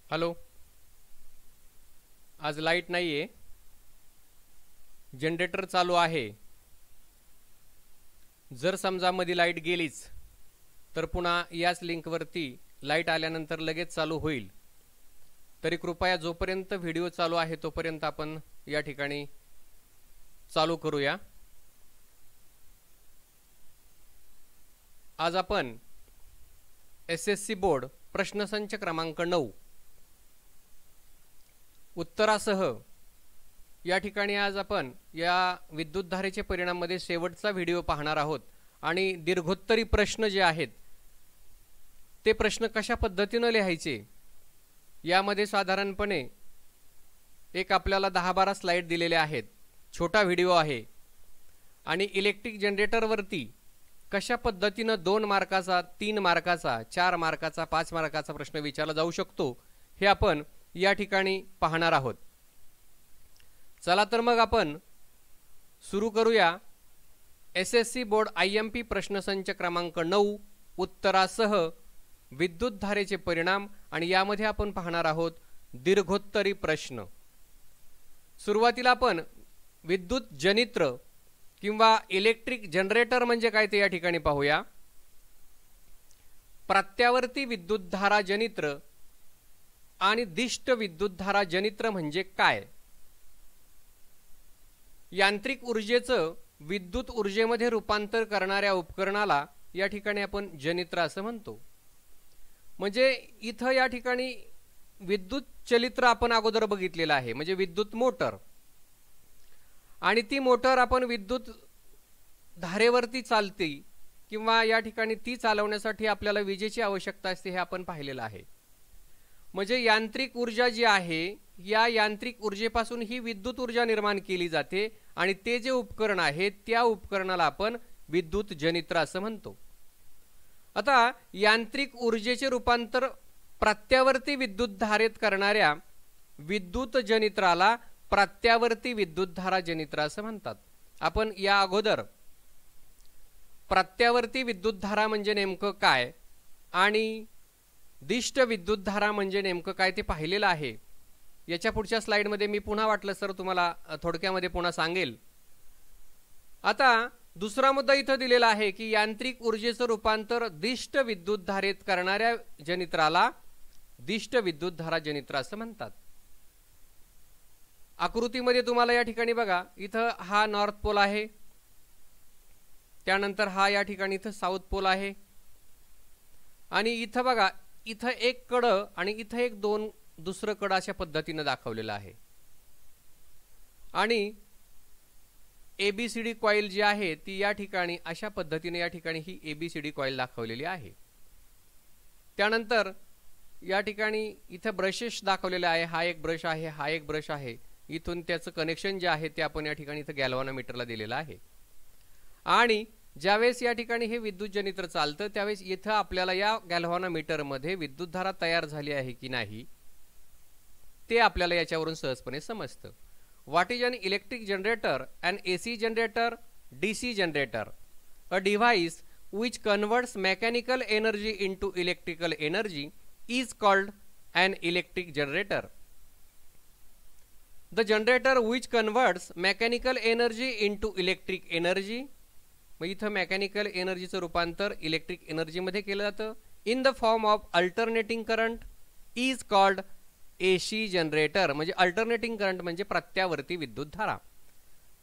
Hello, आज light नाहीये, generator चालू आहे. जर समजा मध्ये लाईट गेलीच तर पुन्हा याच लिंकवरती लाईट आल्यानंतर लगेच चालू होईल. तरी कृपया जोपर्यंत व्हिडिओ चालू आहे तोपर्यंत आपण या ठिकाणी चालू करूया. आज आपण एसएससी बोर्ड प्रश्नसंच क्रमांक 9 उत्तरासह या ठिकाणी आज आपण या विद्युतधारेचे परिणाम मध्ये शेवटचा व्हिडिओ पाहणार आहोत. आणि दीर्घोत्तरी प्रश्न जे आहेत ते प्रश्न कशा पद्धतीने लिहायचे यामध्ये साधारणपणे एक आपल्याला 10-12 स्लाइड दिलेले आहेत. छोटा व्हिडिओ आहे. आणि इलेक्ट्रिक जनरेटर वरती कशा पद्धतीने 2 मार्काचा, 3 मार्काचा, 4 मार्काचा, 5 मार्काचा प्रश्न विचारला जाऊ शकतो हे आपण या ठिकाणी पाहणार आहोत. चला तर मग आपण सुरू करूया. एसएससी बोर्ड आयएमपी प्रश्नसंच क्रमांक 9 उत्तरासह विद्युतधारेचे परिणाम आणि यामध्ये आपण पाहणार आहोत दीर्घोत्तरी प्रश्न. सुरुवातीला आपण विद्युत जनित्र किंवा इलेक्ट्रिक जनरेटर म्हणजे काय ते या ठिकाणी पाहूया. प्रत्यावर्ती विद्युतधारा जनित्र आणि दिष्ट विद्युतधारा जनित्र म्हणजे काय? यांत्रिक ऊर्जेचं विद्युत ऊर्जेमध्ये रूपांतर करणाऱ्या उपकरणाला या ठिकाणी आपण जनित्र असं म्हणतो. म्हणजे इथं या ठिकाणी विद्युत चलित्र आपण अगोदर बघितलेलं आहे, म्हणजे विद्युत मोटर. आणि ती मोटर आपण विद्युत धारेवरती चालते किंवा या ठिकाणी ती चालवण्यासाठी आपल्याला विजेची आवश्यकता असते हे आपण पाहिलेलं आहे. म्हणजे यांत्रिक ऊर्जा जी आहे या यांत्रिक ऊर्जेपासून ही विद्युत ऊर्जा निर्माण केली जाते आणि ते जे उपकरण आहे त्या उपकरणाला आपण विद्युत जनित्र असं म्हणतो. आता यांत्रिक ऊर्जेचे रूपांतर प्रत्यावर्ती विद्युतधारेत करणाऱ्या विद्युत जनित्राला प्रत्यावर्ती विद्युतधारा जनित्र असं म्हणतात. आपण या अगोदर प्रत्यावर्ती विद्युतधारा म्हणजे नेमकं काय आणि दिष्ट विद्युतधारा म्हणजे नेमकं काय ते पाहिलेलं आहे. याच्या पुढच्या स्लाइडमध्ये मी पुन्हा वाटलं सर तुम्हाला थोडक्यामध्ये पुन्हा सांगेल. आता दुसरा मुद्दा इथं दिलेला आहे की यांत्रिक ऊर्जेचं रूपांतर दिष्ट विद्युतधारेत करणाऱ्या जनित्राला दिष्ट विद्युतधारा जनित्र असं म्हणतात. आकृतीमध्ये तुम्हाला या ठिकाणी बघा, इथं हा नॉर्थ पोल आहे, त्यानंतर हा या ठिकाणी इथं साऊथ पोल आहे आणि इथं बघा इथं एक कडं आणि इथं एक दुसरं कडं अशा पद्धतीने दाखवलेलं आहे. आणि एबीसीडी कॉईल जी आहे ती या ठिकाणी अशा पद्धतीने या ठिकाणी ही एबीसीडी कॉईल दाखवलेली आहे. त्यानंतर या ठिकाणी इथं ब्रशेस दाखवलेले आहे. हा एक ब्रश आहे, हा एक ब्रश आहे. इथून त्याचं कनेक्शन जे आहे ते आपण या ठिकाणी इथं गॅल्व्हॅनोमीटरला दिलेलं आहे. आणि ज्यावेळेस या ठिकाणी हे विद्युत जनित्र चालतं त्यावेळेस इथं आपल्याला या गॅल्व्हॅनोमीटर मध्ये विद्युतधारा तयार झाली आहे की नाही ते आपल्याला याच्यावरून सहजपणे समजतं. What is an electric generator? N AC generator, DC generator, a device which converts mechanical energy into electrical energy is called an electric generator. The generator which converts mechanical energy into electric energy, मग इथं mechanical एनर्जीचं रूपांतर electric energy मध्ये केलं जातं in the form of alternating current is called AC generator. म्हणजे alternating current म्हणजे प्रत्यावर्ती विद्युतधारा.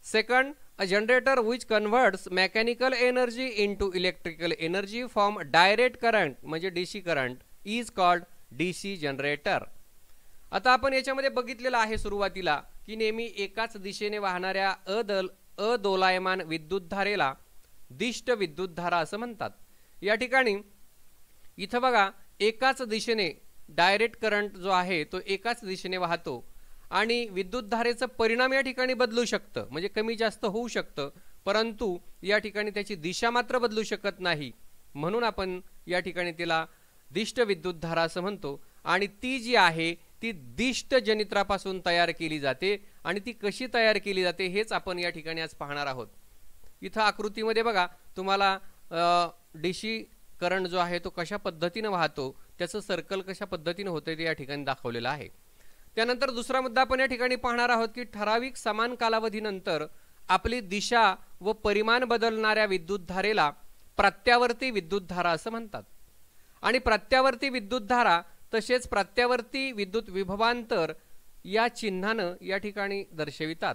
Second, a generator which converts mechanical energy into electrical energy from direct current म्हणजे DC current is called DC generator. आता आपण याच्यामध्ये बघितलेलं आहे सुरुवातीला की नेहमी एकाच दिशेने वाहणाऱ्या अदोलायमान विद्युतधारेला दिष्ट विद्युतधारा असं म्हणतात. या ठिकाणी इथं बघा एकाच दिशेने डायरेक्ट करंट जो आहे तो एकाच दिशेने वाहतो आणि विद्युतधारेचं परिणाम या ठिकाणी बदलू शकतं, म्हणजे कमी जास्त होऊ शकतं, परंतु या ठिकाणी त्याची दिशा मात्र बदलू शकत नाही. म्हणून आपण या ठिकाणी तिला दिष्ट विद्युतधारा असं म्हणतो. आणि ती जी आहे ती दिष्ट जनित्रापासून तयार केली जाते आणि ती कशी तयार केली जाते हेच आपण या ठिकाणी आज पाहणार आहोत. इथं आकृतीमध्ये बघा तुम्हाला डीसी करंट जो आहे तो कशा पद्धतीने वाहतो त्याचं सर्कल कशा पद्धतीने होतंय ते या ठिकाणी दाखवलेलं आहे. त्यानंतर दुसरा मुद्दा आपण या ठिकाणी पाहणार आहोत की ठराविक समान कालावधीनंतर आपली दिशा व परिमाण बदलणाऱ्या विद्युतधारेला प्रत्यावर्ती विद्युतधारा असं म्हणतात. आणि प्रत्यावर्ती विद्युतधारा तसेच प्रत्यावर्ती विद्युत विभवांतर या चिन्हानं या ठिकाणी दर्शवितात.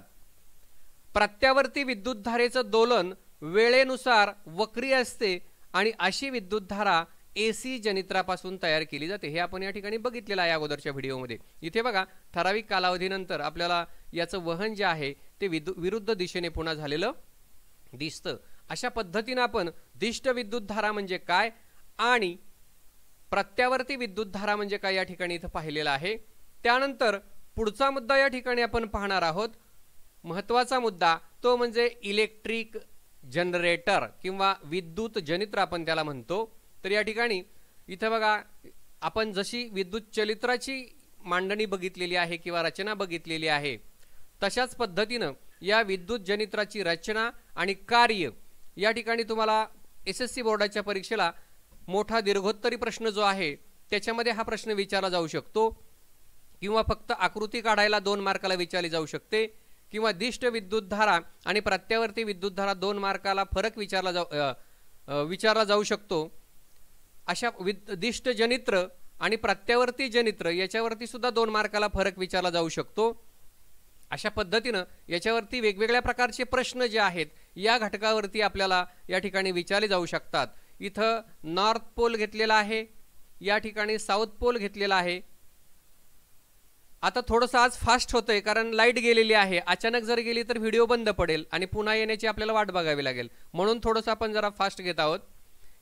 प्रत्यावर्ती विद्युतधारेचं दोलन वेळेनुसार वक्री असते आणि अशी विद्युतधारा AC जनित्रापासून तयार केली जाते. हे आपण या ठिकाणी बघितलेलं आहे अगोदरच्या व्हिडिओमध्ये. इथे बघा ठराविक कालावधीनंतर आपल्याला याचं वहन जे आहे ते विरुद्ध दिशेने पुन्हा झालेलं दिसतं. अशा पद्धतीने आपण दिष्ट विद्युतधारा म्हणजे काय आणि प्रत्यावर्ती विद्युतधारा म्हणजे काय या ठिकाणी इथं पाहिलेलं आहे. त्यानंतर पुढचा मुद्दा या ठिकाणी आपण पाहणार आहोत. महत्त्वाचा मुद्दा तो म्हणजे इलेक्ट्रिक जनरेटर किंवा विद्युत जनित्र आपण त्याला म्हणतो. तर या ठिकाणी इथं बघा आपण जशी विद्युत चलित्राची मांडणी बघितलेली आहे किंवा रचना बघितलेली आहे तशाच पद्धतीनं या विद्युत जनित्राची रचना आणि कार्य या ठिकाणी तुम्हाला SSC बोर्डाच्या परीक्षेला मोठा दीर्घोत्तरी प्रश्न जो आहे त्याच्यामध्ये हा प्रश्न विचारला जाऊ शकतो किंवा फक्त आकृती काढायला 2 मार्काला विचारली जाऊ शकते किंवा दिष्ट विद्युतधारा आणि प्रत्यावर्ती विद्युतधारा 2 मार्काला फरक विचारला जाऊ शकतो. अशा दिष्ट जनित्र आणि प्रत्यावर्ती जनित्र याच्यावरती सुद्धा 2 मार्काला फरक विचारला जाऊ शकतो. अशा पद्धतीनं याच्यावरती वेगवेगळ्या प्रकारचे प्रश्न जे आहेत या घटकावरती आपल्याला या ठिकाणी विचारले जाऊ शकतात. इथं नॉर्थ पोल घेतलेला आहे, या ठिकाणी साऊथ पोल घेतलेला आहे. आता थोडंसं आज फास्ट होतंय कारण लाईट गेलेली आहे. अचानक जर गेली तर व्हिडिओ बंद पडेल आणि पुन्हा येण्याची आपल्याला वाट बघावी लागेल. म्हणून थोडंसं आपण जरा फास्ट घेत आहोत.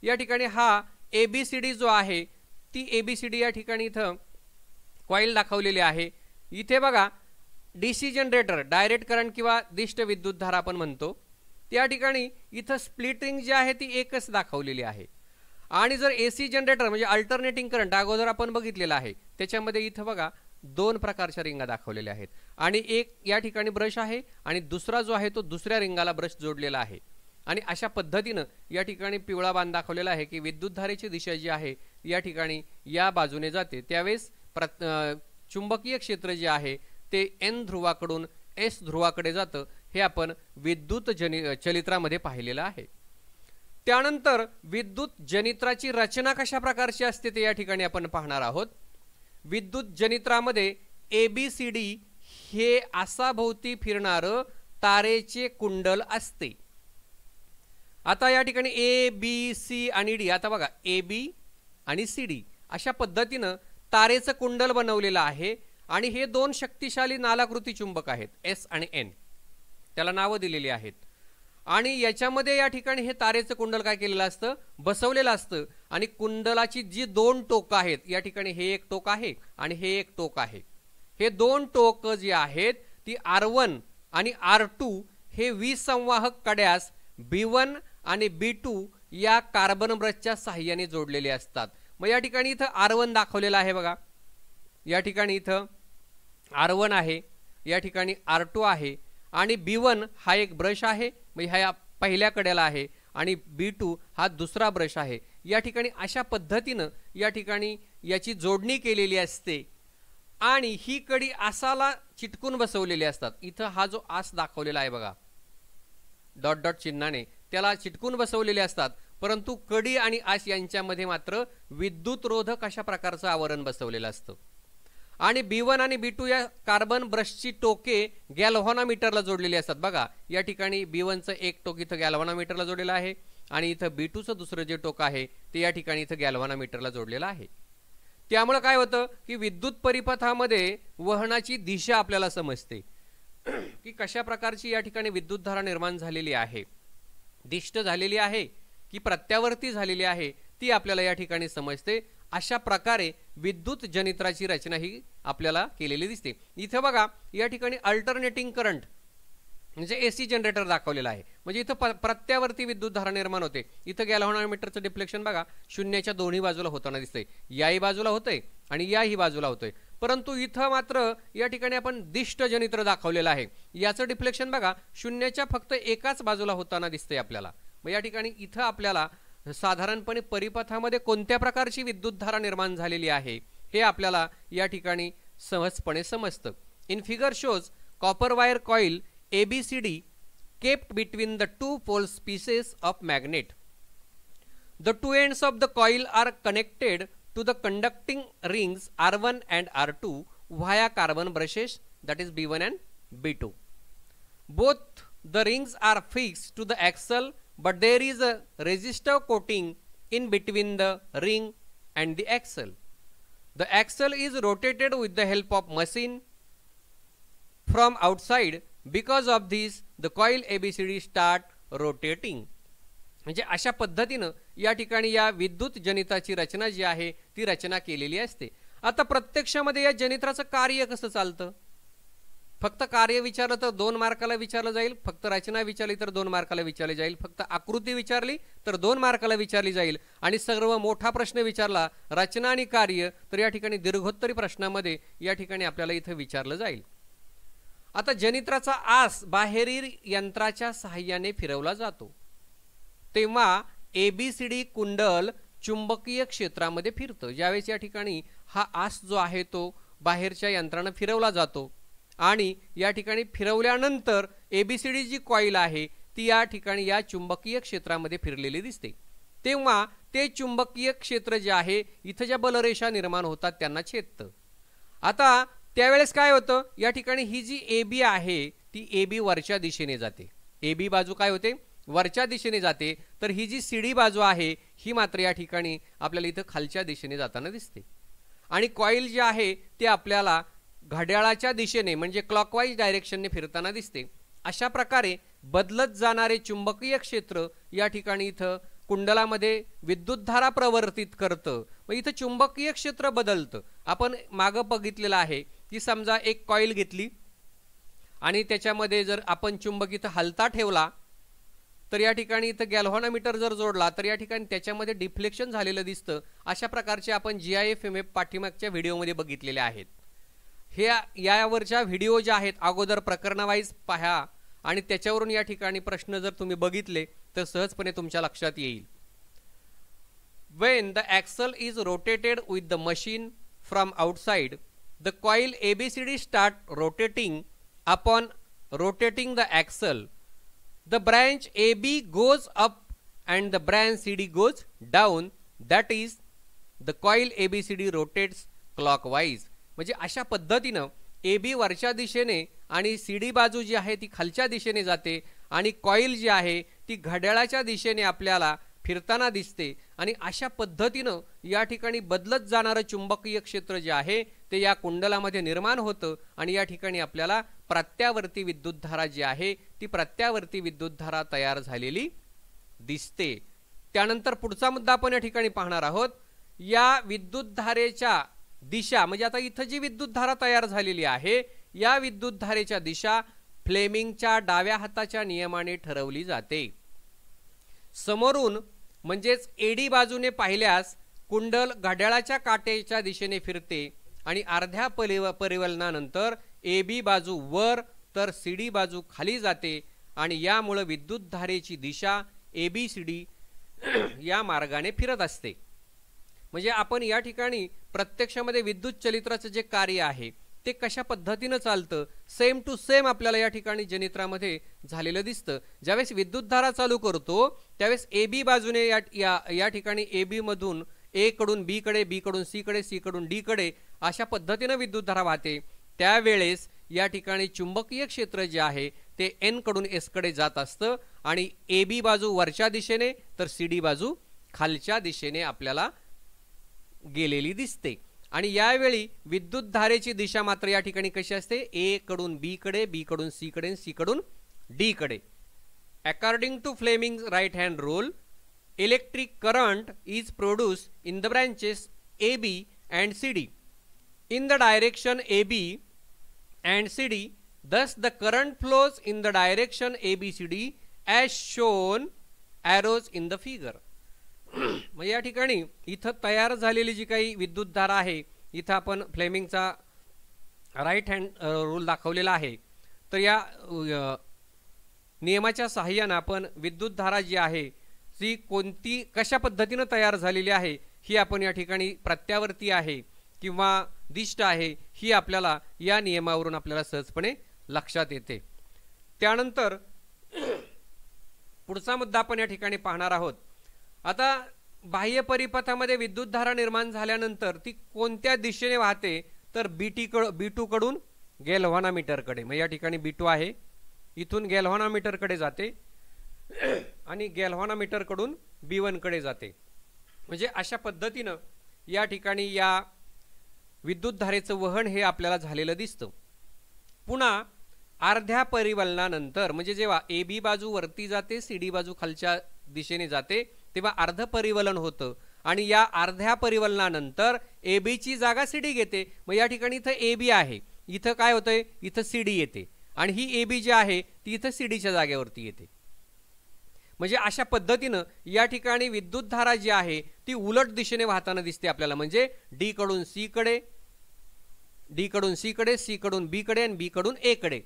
या ठिकाणी हा ABCD जो आहे ती ABCD या ठिकाणी इथं कॉईल दाखवलेली आहे. इथे बघा DC जनरेटर डायरेक्ट करंट किंवा दिष्ट विद्युतधारा आपण म्हणतो. त्या ठिकाणी इथं स्प्लिटिंग जी आहे ती एकच दाखवलेली आहे. आणि जर AC जनरेटर म्हणजे अल्टरनेटिंग करंट अगोदर आपण बघितलेला आहे त्याच्यामध्ये इथं बघा 2 प्रकारच्या रिंगा दाखवलेल्या आहेत आणि एक या ठिकाणी ब्रश आहे आणि दुसरा जो आहे तो दुसऱ्या रिंगाला ब्रश जोडलेला आहे. आणि अशा पद्धतीनं या ठिकाणी पिवळा बाण दाखवलेला आहे की विद्युतधारेची दिशा जी आहे या ठिकाणी या बाजूने जाते. त्यावेळेस चुंबकीय क्षेत्र जे आहे ते N ध्रुवाकडून S ध्रुवाकडे जातं. हे आपण विद्युत चलित्रामध्ये पाहिलेलं आहे. त्यानंतर विद्युत जनित्राची रचना कशा प्रकारची असते ते या ठिकाणी आपण पाहणार आहोत. विद्युत जनित्रामध्ये ABCD हे आसाभोवती फिरणारं तारेचे कुंडल असते. आता या ठिकाणी A B C आणि D आता बघा AB आणि CD अशा पद्धतीनं तारेचं कुंडल बनवलेलं आहे आणि हे 2 शक्तिशाली नालाकृती चुंबक आहेत S आणि N, त्याला नावं दिलेली आहेत. आणि याच्यामध्ये या ठिकाणी हे तारेचं कुंडल काय केलेलं असतं बसवलेलं असतं आणि कुंडलाची जी 2 टोकं आहेत या ठिकाणी हे एक टोक आहे आणि हे एक टोक आहे. हे 2 टोक जी आहेत ती R1 आणि R2 हे विसंवाहक कड्यास B1 आणि B2 या कार्बन ब्रशच्या सहाय्याने जोडलेले असतात. मग या ठिकाणी इथं R1 दाखवलेला आहे बघा. या ठिकाणी इथं R1 आहे, या ठिकाणी R2 आहे आणि B1 हा एक ब्रश आहे म्हणजे ह्या पहिल्या कड्याला आहे आणि B2 हा दुसरा ब्रश आहे. या ठिकाणी अशा पद्धतीनं या ठिकाणी याची जोडणी केलेली असते आणि ही कडी आसाला चिटकून बसवलेली असतात. इथं हा जो आस दाखवलेला आहे बघा डॉट डॉट चिन्हाने त्याला चिटकून बसवलेले असतात. परंतु कडी आणि आस यांच्यामध्ये मात्र विद्युत रोधक अशा प्रकारचं आवरण बसवलेलं असतं. आणि B1 आणि B2 या कार्बन ब्रशची टोके गॅल्व्हॅनोमीटरला जोडलेली असतात. बघा या ठिकाणी B1चं एक टोक इथं गॅल्व्हॅनोमीटरला जोडलेलं आहे आणि इथं B2चं दुसरं जे टोक आहे ते या ठिकाणी इथं गॅल्व्हॅनोमीटरला जोडलेलं आहे. त्यामुळे काय होतं की विद्युत परिपथामध्ये वहनाची दिशा आपल्याला समजते की कशा प्रकारची या ठिकाणी विद्युतधारा निर्माण झालेली आहे, दिष्ट झालेली आहे की प्रत्यावर्ती झालेली आहे ती आपल्याला या ठिकाणी समजते. अशा प्रकारे विद्युत जनित्राची रचना ही आपल्याला केलेली दिसते. इथं बघा या ठिकाणी अल्टरनेटिंग करंट म्हणजे AC जनरेटर दाखवलेला आहे म्हणजे इथं प्रत्यावर्ती विद्युतधारा निर्माण होते. इथं गॅल्व्हॅनोमीटरचं डिफ्लेक्शन बघा शून्याच्या दोन्ही बाजूला होताना दिसतंय. याही बाजूला होतंय आणि याही बाजूला होतंय. परंतु इथं मात्र या ठिकाणी आपण दिष्ट जनित्र दाखवलेलं आहे. याचं डिफ्लेक्शन बघा शून्याच्या फक्त एकाच बाजूला होताना दिसतंय आपल्याला. मग या ठिकाणी इथं आपल्याला साधारणपणे परिपथामध्ये कोणत्या प्रकारची विद्युतधारा निर्माण झालेली आहे हे आपल्याला या ठिकाणी सहजपणे समजतं. In figure shows copper wire coil ABCD kept between the two poles pieces of magnet. The two ends of the coil are connected to the conducting rings R1 and R2 via carbon brushes, that is B1 and B2. Both the rings are fixed to the axle, but there is a resistive coating in between the ring and the axle. The axle is rotated with the help of machine from outside. Because of this, the coil ABCD start rotating. म्हणजे अशा पद्धतीनं या ठिकाणी या विद्युत जनित्राची रचना जी आहे ती रचना केलेली असते. आता प्रत्यक्षामध्ये या जनित्राचं कार्य कसं चालतं? फक्त कार्य विचारलं तर 2 मार्काला विचारलं जाईल, फक्त रचना विचारली तर 2 मार्काला विचारली जाईल, फक्त आकृती विचारली तर 2 मार्काला विचारली जाईल, आणि सर्व मोठा प्रश्न विचारला रचना आणि कार्य तर या ठिकाणी दीर्घोत्तरी प्रश्नामध्ये या ठिकाणी आपल्याला इथं विचारलं जाईल. आता जनित्राचा आस बाहेरील यंत्राच्या सहाय्याने फिरवला जातो तेव्हा ABCD कुंडल चुंबकीय क्षेत्रामध्ये फिरतं. ज्यावेळेस या ठिकाणी हा आस जो आहे तो बाहेरच्या यंत्राने फिरवला जातो आणि या ठिकाणी फिरवल्यानंतर ABCD जी कॉईल आहे ती या ठिकाणी या चुंबकीय क्षेत्रामध्ये फिरलेली दिसते. तेव्हा ते चुंबकीय क्षेत्र जे आहे इथं ज्या बलरेषा निर्माण होतात त्यांना छेदतं. आता त्यावेळेस काय होतं, या ठिकाणी ही जी AB आहे ती AB वरच्या दिशेने जाते. AB बाजू काय होते, वरच्या दिशेने जाते. तर ही जी CD बाजू आहे ही मात्र या ठिकाणी आपल्याला इथं खालच्या दिशेने जाताना दिसते. आणि कॉईल जे आहे ते आपल्याला घड्याळाच्या दिशेने म्हणजे क्लॉकवाईज डायरेक्शनने फिरताना दिसते. अशा प्रकारे बदलत जाणारे चुंबकीय क्षेत्र या ठिकाणी इथं कुंडलामध्ये विद्युतधारा प्रवर्तित करतं. मग इथं चुंबकीय क्षेत्र बदलतं. आपण मागं बघितलेलं आहे की समजा एक कॉईल घेतली आणि त्याच्यामध्ये जर आपण चुंबक इथं हलता ठेवला तर या ठिकाणी इथं गॅल्व्हॅनोमीटर जर जोडला तर या ठिकाणी त्याच्यामध्ये डिफ्लेक्शन झालेलं दिसतं. अशा प्रकारचे आपण GIF पाठीमागच्या व्हिडिओमध्ये बघितलेले आहेत. हे यावरच्या व्हिडिओ जे आहेत अगोदर प्रकरणावाईज पहा आणि त्याच्यावरून या ठिकाणी प्रश्न जर तुम्ही बघितले तर सहजपणे तुमच्या लक्षात येईल. When the axle is rotated with the machine from outside, the coil ABCD start rotating. Upon rotating the axle, the branch AB goes up and the branch CD goes down. That is, the coil ABCD rotates clockwise. म्हणजे अशा पद्धतीनं AB वरच्या दिशेने आणि CD बाजू जी आहे ती खालच्या दिशेने जाते आणि कॉईल जी आहे ती घड्याळाच्या दिशेने आपल्याला फिरताना दिसते. आणि अशा पद्धतीनं या ठिकाणी बदलत जाणारं चुंबकीय क्षेत्र जे आहे ते या कुंडलामध्ये निर्माण होतं आणि या ठिकाणी आपल्याला प्रत्यावर्ती विद्युतधारा जी आहे ती प्रत्यावर्ती विद्युतधारा तयार झालेली दिसते. त्यानंतर पुढचा मुद्दा आपण या ठिकाणी पाहणार आहोत. या विद्युतधारेच्या दिशा म्हणजे आता इथं जी विद्युतधारा तयार झालेली आहे या विद्युतधारेच्या दिशा फ्लेमिंगच्या डाव्या हाताच्या नियमाने ठरवली जाते. समोरून म्हणजेच AD बाजूने पाहिल्यास कुंडल घड्याळाच्या काट्याच्या दिशेने फिरते आणि अर्ध्या परिवलनानंतर AB बाजू वर तर CD बाजू खाली जाते आणि यामुळे विद्युतधारेची दिशा ABCD या मार्गाने फिरत असते. म्हणजे आपण या ठिकाणी प्रत्यक्षामध्ये विद्युत चलित्राचं जे कार्य आहे ते कशा पद्धतीनं चालतं सेम टू सेम आपल्याला या ठिकाणी जनित्रामध्ये झालेलं दिसतं. ज्यावेळेस विद्युतधारा चालू करतो त्यावेळेस AB बाजूने या ठिकाणी AB मधून A कडून B कडे, B कडून C कडे, C कडून D कडे अशा पद्धतीनं विद्युतधारा वाहते. त्यावेळेस या ठिकाणी चुंबकीय क्षेत्र जे आहे ते N कडून S कडे जात असतं आणि AB बाजू वरच्या दिशेने तर CD बाजू खालच्या दिशेने आपल्याला गेलेली दिसते. आणि यावेळी विद्युतधारेची दिशा मात्र या ठिकाणी कशी असते, A कडून B कडे, B कडून C कडे, C कडून D कडे. According to Fleming's right hand rule, electric current is produced in the branches AB and CD in the direction AB and CD. Thus the current flows in the direction ABCD as shown arrows in the figure. मग या ठिकाणी इथं तयार झालेली जी काही विद्युतधारा आहे इथं आपण फ्लेमिंगचा राईट हँड रूल दाखवलेला आहे. तर या नियमाच्या सहाय्याने आपण विद्युतधारा जी आहे ती कोणती कशा पद्धतीने तयार झालेली आहे ही आपण या ठिकाणी प्रत्यावर्ती आहे किंवा दिष्ट आहे ही आपल्याला या नियमावरून आपल्याला सहजपणे लक्षात येते। त्यानंतर पुढचा मुद्दा आपण या ठिकाणी पाहणार आहोत। आता बाह्य परिपथामध्ये विद्युतधारा निर्माण झाल्यानंतर ती कोणत्या दिशेने वाहते तर B2 कडून गॅल्व्हॅनोमीटरकडे। मग या ठिकाणी B2 आहे, इथून गॅल्व्हॅनोमीटरकडे जाते आणि गॅल्व्हॅनोमीटरकडून B1 कडे जाते। म्हणजे अशा पद्धतीने या ठिकाणी या विद्युतधारेचं वहन हे आपल्याला झालेलं दिसतं। पुन्हा अर्ध्या परिवलनानंतर म्हणजे जेव्हा AB बाजू वरती जाते CD बाजू खालच्या दिशेने जाते तेव्हा अर्ध परिवलन होतं आणि या अर्ध्या परिवलनानंतर AB ची जागा CD घेते। मग या ठिकाणी इथं AB आहे, इथं काय होतंय इथं CD येते आणि ही AB जी आहे ती इथं CD च्या जागेवरती येते। म्हणजे अशा पद्धतीने या ठिकाणी विद्युतधारा जी आहे ती उलट दिशेने वाहताना दिसते आपल्याला। म्हणजे D कडून C कडे, D कडून C कडे, C कडून B कडे आणि B कडून A कडे।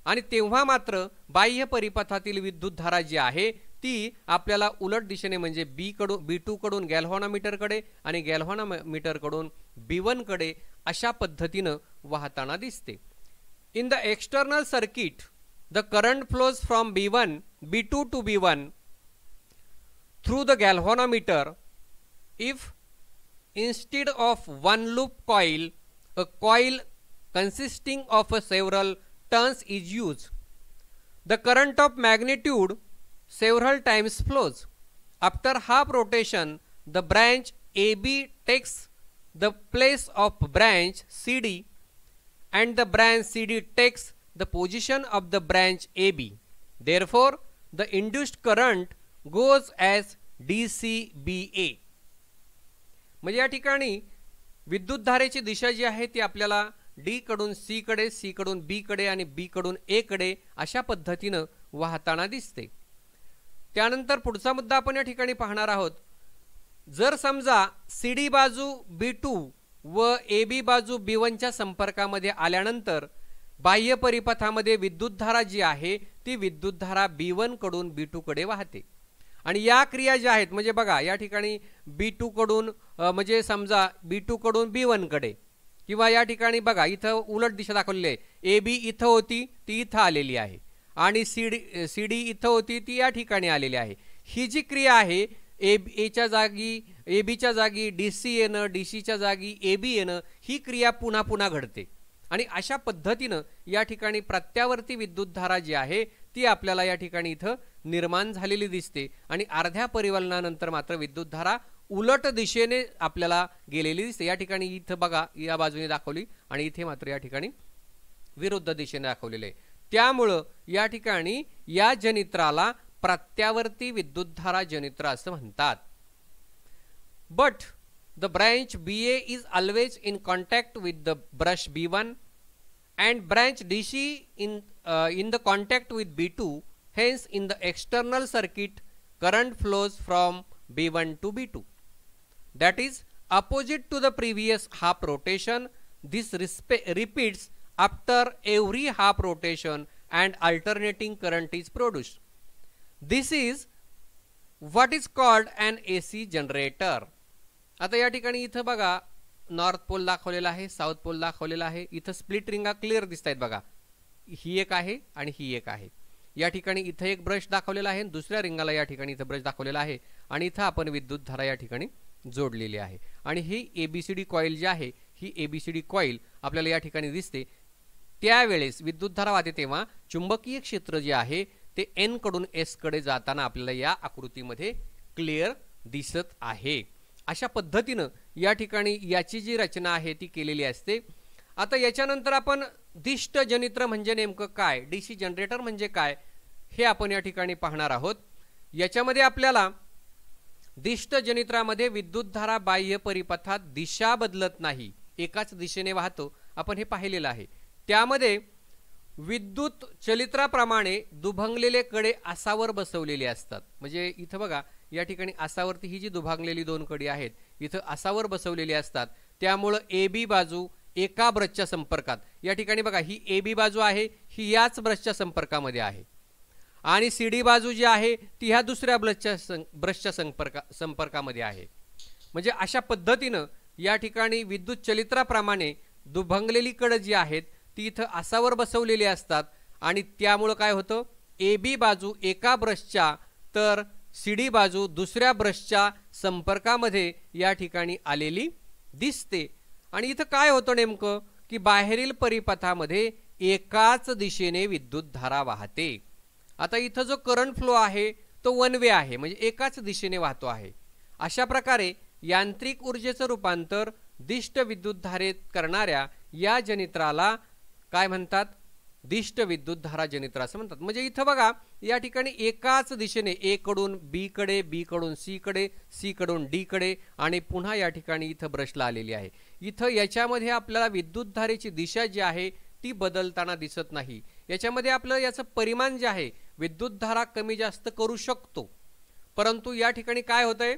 आणि तेव्हा मात्र बाह्य परिपथातील विद्युतधारा जी आहे ती आपल्याला उलट दिशेने म्हणजे B2 कडून गॅल्व्हॅनोमीटरकडे आणि गॅल्व्हॅनोमीटरकडून B1 कडे अशा पद्धतीने वाहताना दिसते। In the external circuit the current flows from B2 to B1 through the galvanometer if instead of one loop coil a coil consisting of several turns is used. The current of magnitude several times flows. After half rotation, the branch AB takes the place of branch CD and the branch CD takes the position of the branch AB. Therefore, the induced current goes as DCBA. म्हणजे या ठिकाणी विद्युतधारेची दिशा जी आहे ती आपल्याला D कडून C कडे, C कडून B कडे आणि B कडून A कडे अशा पद्धतीने वाहताना दिसते। त्यानंतर पुढचा मुद्दा आपण या ठिकाणी पाहणार आहोत। जर समजा CD बाजू B2 व AB बाजू B1 च्या संपर्कामध्ये आल्यानंतर बाह्य परिपथामध्ये विद्युतधारा जी आहे ती विद्युतधारा B1 कडून B2 कडे वाहते आणि या क्रिया ज्या आहेत म्हणजे बघा या ठिकाणी B2 कडून म्हणजे समजा B2 कडून B1 कडे किंवा या ठिकाणी बघा इथं उलट दिशा दाखवलेली आहे। AB इथं होती ती इथं आलेली आहे आणि CD इथं होती ती या ठिकाणी आलेली आहे। ही जी क्रिया आहे AB च्या जागी DC येणं, DC च्या जागी AB येणं ही क्रिया पुन्हा पुन्हा घडते आणि अशा पद्धतीने या ठिकाणी प्रत्यावर्ती विद्युतधारा जी आहे ती आपल्याला या ठिकाणी इथं निर्माण झालेली दिसते आणि अर्ध्या परिवलनानंतर मात्र विद्युतधारा उलट दिशेने आपल्याला गेलेली दिसते। या ठिकाणी इथं बघा या बाजूने दाखवली आणि इथे मात्र या ठिकाणी विरुद्ध दिशेने दाखवलेले आहे। त्यामुळे या ठिकाणी या जनित्राला प्रत्यावर्ती विद्युतधारा जनित्र असं म्हणतात। But the branch BA is always in contact with the brush B1 and branch DC in the contact with B2. Hence, in the external circuit, current flows from B1 to B2. That is opposite to the previous half rotation. This repeats after every half rotation and alternating current is produced. This is what is called an AC generator. आता या ठिकाणी इथं बघा north pole दाखवलेला आहे, south pole दाखवलेला आहे। इथं स्प्लिट रिंगा क्लिअर दिसत आहेत बघा, ही एक आहे आणि ही एक आहे। या ठिकाणी इथं एक ब्रश दाखवलेला आहे, दुसऱ्या रिंगाला या ठिकाणी इथं ब्रश दाखवलेला आहे आणि इथं आपण विद्युतधारा या ठिकाणी जोडलेली आहे आणि ही ABCD कॉईल जी आहे ही ABCD कॉईल आपल्याला या ठिकाणी दिसते। त्यावेळेस विद्युतधारा वाहते तेव्हा चुंबकीय क्षेत्र जे आहे ते N कडून S कडे जाताना आपल्याला या आकृतीमध्ये क्लिअर दिसत आहे। अशा पद्धतीने या ठिकाणी याची जी रचना आहे ती केलेली असते। आता याच्यानंतर आपण दिष्ट जनित्र म्हणजे नेमकं काय, DC जनरेटर म्हणजे काय हे आपण या ठिकाणी पाहणार आहोत। याच्यामध्ये आपल्याला दिष्ट जनित्रामध्ये विद्युतधारा बाह्य परिपथात दिशा बदलत नाही, एकाच दिशेने वाहतो, आपण हे पाहिलेलं आहे। त्यामध्ये विद्युत चलित्राप्रमाणे दुभंगलेले कडे आसावर बसवलेले असतात। म्हणजे इथं बघा या ठिकाणी आसावरती ही जी दुभांगलेली दोन कडी आहेत इथं आसावर बसवलेली असतात। त्यामुळे AB बाजू एका ब्रशच्या संपर्कात, या ठिकाणी बघा ही AB बाजू आहे ही याच ब्रशच्या संपर्कामध्ये आहे आणि CD बाजू जी आहे ती ह्या दुसऱ्या ब्रशच्या संपर्कामध्ये आहे। म्हणजे अशा पद्धतीनं या ठिकाणी विद्युत चलित्राप्रमाणे दुभंगलेली कड जी आहेत ती इथं आसावर बसवलेली असतात आणि त्यामुळे काय होतं, AB बाजू एका ब्रशच्या तर CD बाजू दुसऱ्या ब्रशच्या संपर्कामध्ये या ठिकाणी आलेली दिसते। आणि इथं काय होतं नेमकं की बाहेरील परिपथामध्ये एकाच दिशेने विद्युतधारा वाहते। आता इथं जो करंट फ्लो आहे तो वन वे आहे, म्हणजे एकाच दिशेने वाहतो आहे। अशा प्रकारे यांत्रिक ऊर्जेचं रूपांतर दिष्ट विद्युतधारेत करणाऱ्या या जनित्राला काय म्हणतात, दिष्ट विद्युतधारा जनित्र असं म्हणतात। म्हणजे इथं बघा या ठिकाणी एकाच दिशेने A कडून B कडे, B कडून C कडे, C कडून D कडे आणि पुन्हा या ठिकाणी इथं ब्रशला आलेली आहे। इथं याच्यामध्ये आपल्याला विद्युतधारेची दिशा जी आहे ती बदलताना दिसत नाही। याच्यामध्ये आपलं याचं परिमाण जे आहे विद्युतधारा कमी जास्त करू शकतो, परंतु या ठिकाणी काय होतंय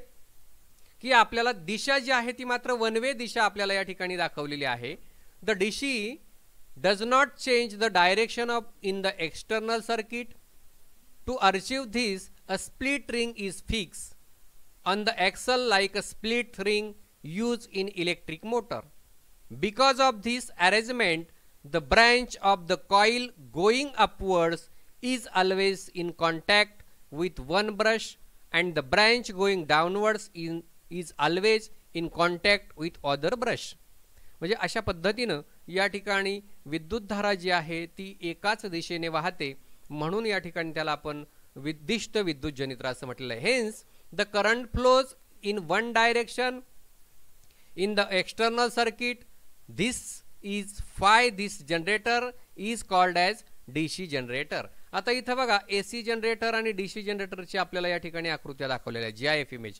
की आपल्याला दिशा जी आहे ती मात्र वन वे दिशा आपल्याला या ठिकाणी दाखवलेली आहे। The DC does not change the direction of in the external circuit. To achieve this, a split ring is fixed on the axle like a split ring used in electric motor. Because of this arrangement, the branch of the coil going upwards is always in contact with one brush and the branch going downwards is always in contact with other brush. म्हणजे अशा पद्धतीनं या ठिकाणी विद्युतधारा जी आहे ती एकाच दिशेने वाहते, म्हणून या ठिकाणी त्याला आपण दिष्ट विद्युत जनित्र असं म्हटलेलं आहे। Hence the current flows in one direction in the external circuit, this is why this generator is called as DC generator. आता इथं बघा AC जनरेटर आणि DC जनरेटरची आपल्याला या ठिकाणी आकृत्या दाखवलेल्या आहेत, GIF इमेज।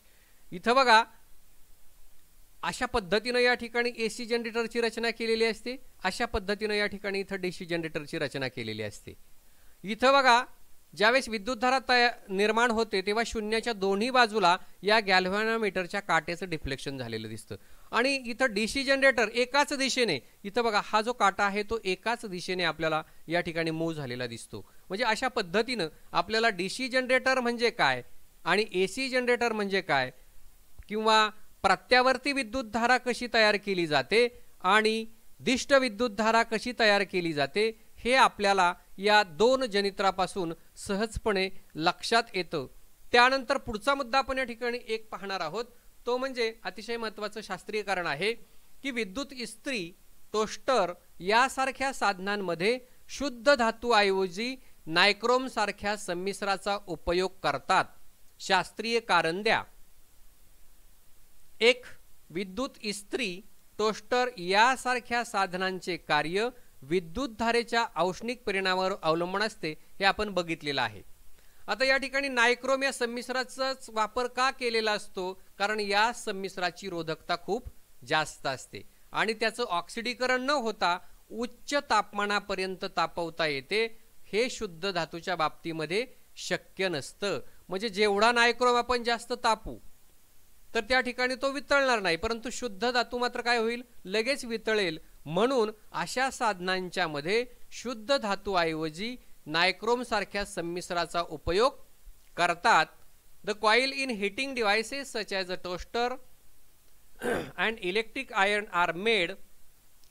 इथं बघा अशा पद्धतीनं या ठिकाणी AC जनरेटरची रचना केलेली असते, अशा पद्धतीनं या ठिकाणी इथं DC जनरेटरची रचना केलेली असते। इथं बघा ज्यावेळेस विद्युतधारा निर्माण होते तेव्हा शून्याच्या दोन्ही बाजूला या गॅल्व्हॅनोमीटरच्या काट्याचं डिफ्लेक्शन झालेलं दिसतं आणि इथं DC जनरेटर एकाच दिशेने, इथं बघा हा जो काटा आहे तो एकाच दिशेने आपल्याला या ठिकाणी मूव्ह झालेला दिसतो। म्हणजे अशा पद्धतीनं आपल्याला DC जनरेटर म्हणजे काय आणि AC जनरेटर म्हणजे काय किंवा प्रत्यावर्ती विद्युतधारा कशी तयार केली जाते आणि दिष्ट विद्युतधारा कशी तयार केली जाते हे आपल्याला या दोन जनित्रापासून सहजपणे लक्षात येतं। त्यानंतर पुढचा मुद्दा आपण या ठिकाणी एक पाहणार आहोत, तो म्हणजे अतिशय महत्त्वाचं शास्त्रीय कारण आहे की विद्युत इस्त्री, टोस्टर यासारख्या साधनांमध्ये शुद्ध धातूऐवजी नायक्रोम सारख्या संमिश्राचा उपयोग करतात। शास्त्रीय कारण द्या। एक, विद्युत इस्त्री, टोस्टर यासारख्या साधनांचे कार्य विद्युतधारेच्या औष्णिक परिणामावर अवलंबून असते हे आपण बघितलेलं आहे। आता या ठिकाणी नायक्रोम या संमिश्राचाच वापर का केलेला असतो, कारण या संमिश्राची रोधकता खूप जास्त असते आणि त्याचं ऑक्सिडीकरण न होता उच्च तापमानापर्यंत तापवता येते। हे शुद्ध धातूच्या बाबतीमध्ये शक्य नसतं। म्हणजे जेवढा नायक्रोम आपण जास्त तापू तर त्या ठिकाणी तो वितळणार नाही, परंतु शुद्ध धातू मात्र काय होईल, लगेच वितळेल। म्हणून अशा साधनांच्या मध्ये शुद्ध धातूऐवजी नायक्रोम सारख्या संमिश्राचा उपयोग करतात। The coil in heating devices such as a toaster and electric iron are made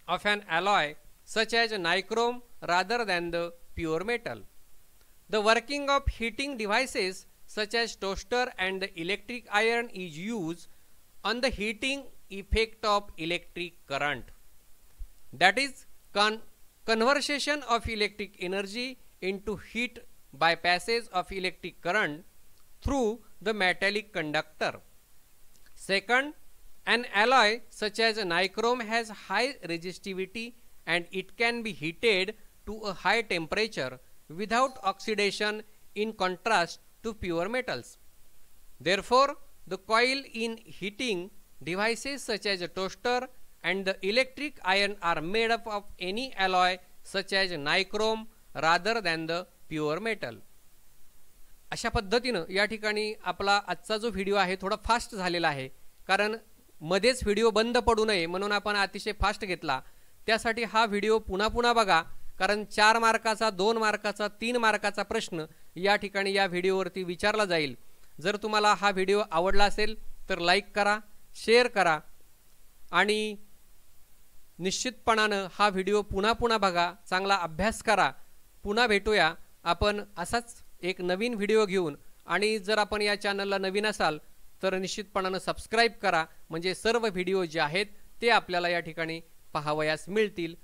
of an alloy such as nichrome rather than the pure metal. The working of heating devices such as toaster and the electric iron is used on the heating effect of electric current. That is conversion of electric energy into heat by passage of electric current through the metallic conductor. Second, an alloy such as nichrome has high resistivity and it can be heated to a high temperature without oxidation in contrast to pure metals. Therefore, the coil in heating devices such as a toaster and the electric iron are made up of any alloy such as nichrome rather than the pure metal. अशा पद्धतीनं या ठिकाणी आपला आजचा जो video आहे थोडा fast झालेला आहे, कारण मध्येच व्हिडिओ बंद पडू नये म्हणून आपण अतिशय फास्ट घेतला। त्यासाठी हा व्हिडिओ पुन्हा पुन्हा बघा, कारण 4 मार्काचा, 2 मार्काचा, 3 मार्काचा प्रश्न या ठिकाणी या व्हिडिओवरती विचारला जाईल। जर तुम्हाला हा व्हिडिओ आवडला असेल तर लाईक करा, शेअर करा आणि निश्चितपणानं हा व्हिडिओ पुन्हा पुन्हा बघा, चांगला अभ्यास करा। पुन्हा भेटूया आपण असाच एक नवीन व्हिडिओ घेऊन। आणि जर आपण या चॅनलला नवीन असाल तर निश्चितपणानं सबस्क्राईब करा, म्हणजे सर्व व्हिडिओ जे आहेत ते आपल्याला या ठिकाणी पाहावयास मिळतील।